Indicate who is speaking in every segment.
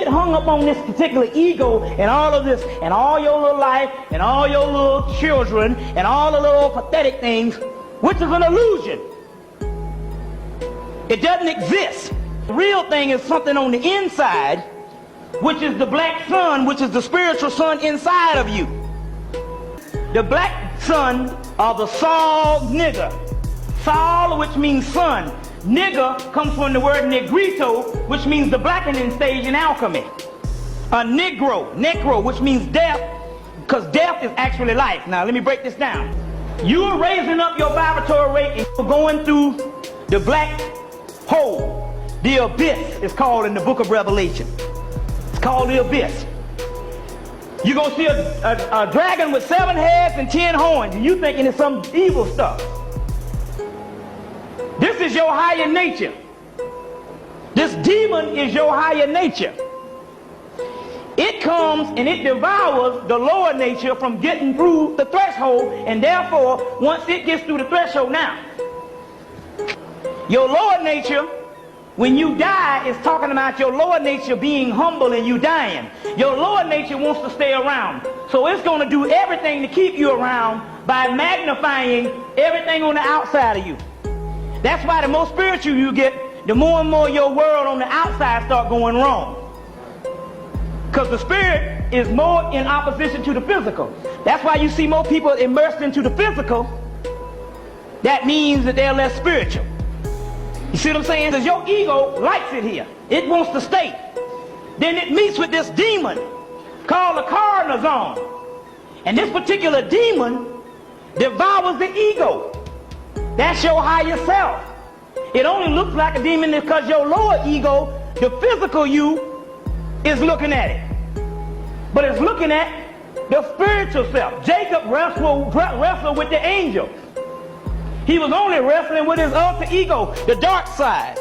Speaker 1: Get hung up on this particular ego and all of this and all your little life and all your little children and all the little pathetic things, which is an illusion. It doesn't exist. The real thing is something on the inside, which is the black sun, which is the spiritual sun inside of you. The black sun of the Sol nigger. Sol, which means sun. Nigger comes from the word negrito, which means the blackening stage in alchemy. A negro, which means death, because death is actually life. Now, let me break this down. You are raising up your vibratory rate and you're going through the black hole. The abyss is called in the book of Revelation. It's called the abyss. You're going to see a dragon with 7 heads and 10 horns, and you thinking it's some evil stuff. This is your higher nature. This demon is your higher nature. It comes and it devours the lower nature from getting through the threshold, and therefore, once it gets through the threshold now, your lower nature, when you die, is talking about your lower nature being humble and you dying. Your lower nature wants to stay around. So it's going to do everything to keep you around by magnifying everything on the outside of you. That's why the more spiritual you get, the more and more your world on the outside start going wrong. Because the spirit is more in opposition to the physical. That's why you see more people immersed into the physical. That means that they're less spiritual. You see what I'm saying? Because your ego likes it here. It wants to stay. Then it meets with this demon called the carnazon. And this particular demon devours the ego. That's your higher self. It only looks like a demon because your lower ego, the physical you, is looking at it. But it's looking at the spiritual self. Jacob wrestled with the angel. He was only wrestling with his alter ego, the dark side.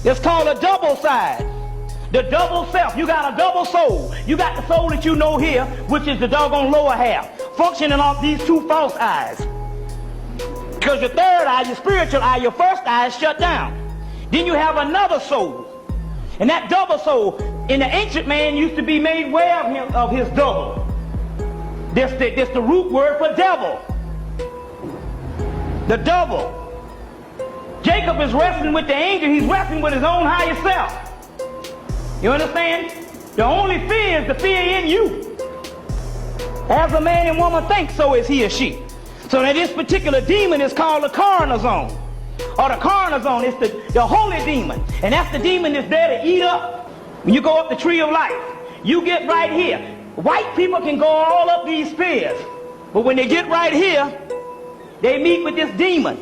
Speaker 1: It's called a double side. The double self. You got a double soul. You got the soul that you know here, which is the doggone lower half, functioning off these 2 false eyes. Because your third eye, your spiritual eye, your first eye is shut down. Then you have another soul. And that double soul, in the ancient man, used to be made aware of his double. That's the root word for devil. The double. Jacob is wrestling with the angel. He's wrestling with his own higher self. You understand? The only fear is the fear in you. As a man and woman thinks, so is he or she. So now this particular demon is called the carnazon. Or the carnazon is the holy demon. And that's the demon that's there to eat up. When you go up the tree of life, you get right here. White people can go all up these stairs. But when they get right here, they meet with this demon.